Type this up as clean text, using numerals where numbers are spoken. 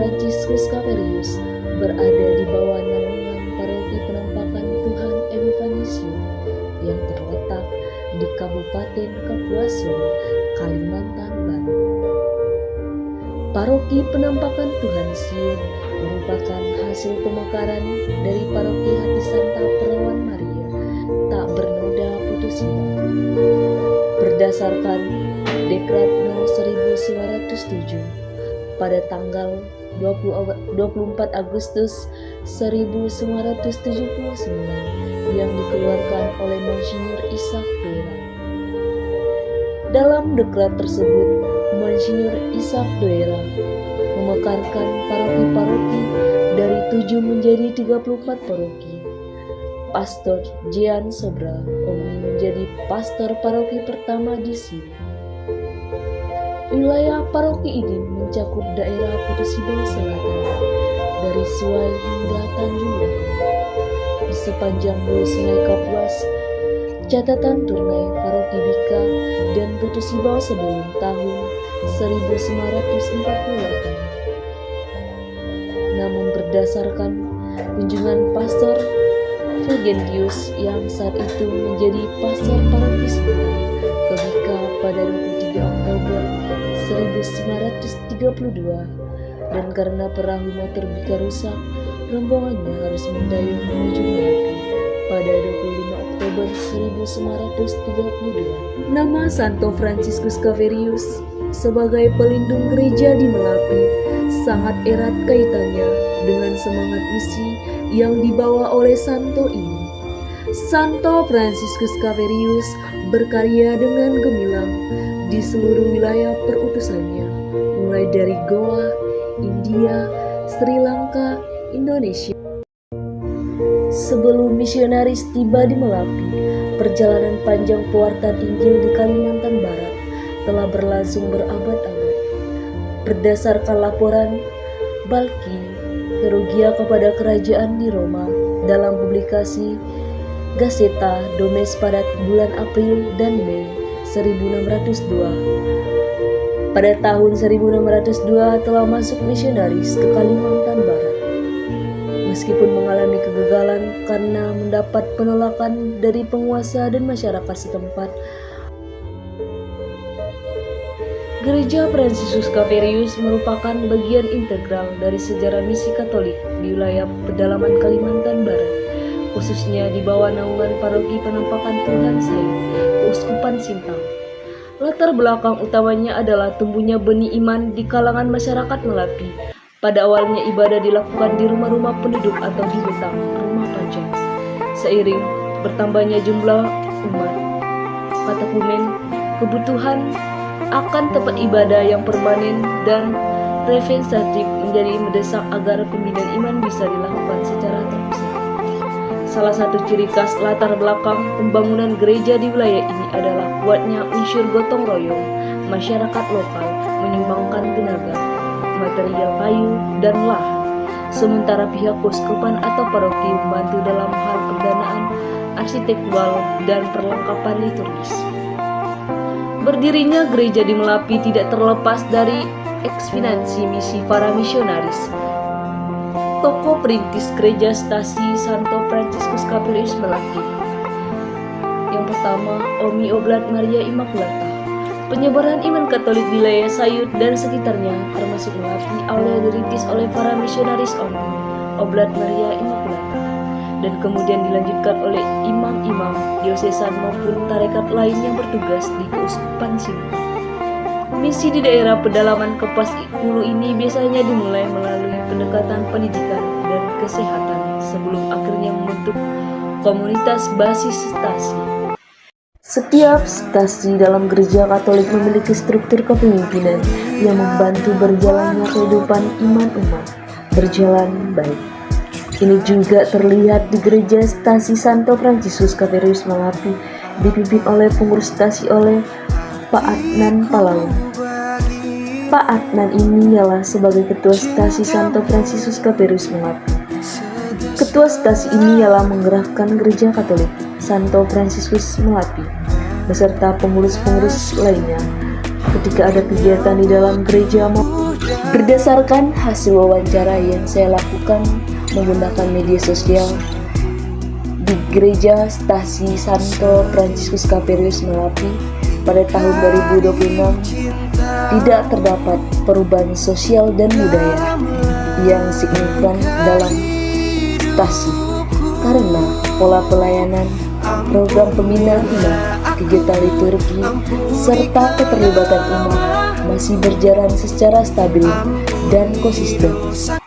Fransiskus Xaverius berada di bawah naungan Paroki Penampakan Tuhan Epifanisium yang terletak di Kabupaten Kapuasulu, Kalimantan Barat. Paroki Penampakan Tuhan Sion merupakan hasil pemekaran dari Paroki Hati Santa Perawan Maria tak bernoda putus iman. Berdasarkan Dekret No. 1907 pada tanggal 24 Agustus 1979 yang dikeluarkan oleh Monsinyur Ishak Doera. Dalam dekret tersebut, Monsinyur Ishak Doera memekarkan paroki-paroki dari 7 menjadi 34 paroki. Pastor Jean Sobral Omi menjadi pastor paroki pertama di sini. Wilayah paroki ini mencakup daerah Putusibau Selatan, dari Suai hingga Tanjung Lesung. Di sepanjang hulu Sungai Kapuas, catatan turnai paroki Bika dan Putusibau sebelum tahun 1948. Namun berdasarkan kunjungan Pastor Fulgentius yang saat itu menjadi pastor paroki Sinta ke Bika pada 23 Oktober 1932, dan karena perahu motor Bika rusak, rombongannya harus mendayung menuju Melawi pada 25 Oktober 1932. Nama Santo Fransiskus Xaverius sebagai pelindung gereja di Melawi sangat erat kaitannya dengan semangat misi yang dibawa oleh Santo ini. Santo Fransiskus Xaverius berkarya dengan gemilang di seluruh wilayah perutusannya, mulai dari Goa, India, Sri Lanka, Indonesia. Sebelum misionaris tiba di Melawi, perjalanan panjang pewartaan Injil di Kalimantan Barat telah berlangsung berabad-abad. Berdasarkan laporan Balki Perugia kepada kerajaan di Roma dalam publikasi Gazzetta Domes pada bulan April dan Mei 1602. Pada tahun 1602 telah masuk misionaris ke Kalimantan Barat. Meskipun mengalami kegagalan karena mendapat penolakan dari penguasa dan masyarakat setempat, Gereja Fransiskus Xaverius merupakan bagian integral dari sejarah misi Katolik di wilayah pedalaman Kalimantan Barat, khususnya di bawah naungan Paroki Penampakan Tuhan Sion, Keuskupan Sintang. Latar belakang utamanya adalah tumbuhnya benih iman di kalangan masyarakat Melawi. Pada awalnya ibadah dilakukan di rumah-rumah penduduk atau di betang, rumah pajak. Seiring bertambahnya jumlah umat, katakumen, kebutuhan akan tempat ibadah yang permanen dan representatif menjadi mendesak agar pembinaan iman bisa dilakukan secara terpusat. Salah satu ciri khas latar belakang pembangunan gereja di wilayah ini adalah kuatnya unsur gotong royong masyarakat lokal menyumbangkan tenaga, material kayu, dan lahan, sementara pihak keuskupan atau paroki membantu dalam hal pendanaan arsitektural dan perlengkapan liturgis. Berdirinya gereja di Melawi tidak terlepas dari ekspansi misi para misionaris. Tokoh perintis gereja stasi Santo Fransiskus Xaverius Melawi. Yang pertama, Omi Oblat Maria Immaculata. Penyebaran iman Katolik di wilayah Sayut dan sekitarnya, termasuk Melawi, awalnya dirintis oleh para misionaris Omi Oblat Maria Immaculata, dan kemudian dilanjutkan oleh imam-imam diosesan maupun tarekat lain yang bertugas di Keuskupan Sinta. Misi di daerah pedalaman Kapuas Hulu ini biasanya dimulai melalui pendekatan pendidikan dan kesehatan sebelum akhirnya membentuk komunitas basis stasi. Setiap stasi dalam gereja Katolik memiliki struktur kepemimpinan yang membantu berjalannya kehidupan iman umat berjalan baik. Ini juga terlihat di gereja stasi Santo Fransiskus Xaverius Melawi, dipimpin oleh pengurus stasi oleh Pak Adnan Palaun. Pak Adnan ini ialah sebagai ketua stasi Santo Fransiskus Xaverius Melawi. Ketua stasi ini ialah menggerakkan gereja Katolik Santo Fransiskus Melawi beserta pengurus-pengurus lainnya ketika ada kegiatan di dalam gereja maupun Berdasarkan hasil wawancara yang saya lakukan menggunakan media sosial, di Gereja Stasi Santo Fransiskus Xaverius Melapi pada tahun 2026 tidak terdapat perubahan sosial dan budaya yang signifikan dalam stasi karena pola pelayanan, program pembinaan iman, kegiatan liturgi, serta keterlibatan umat masih berjalan secara stabil dan konsisten.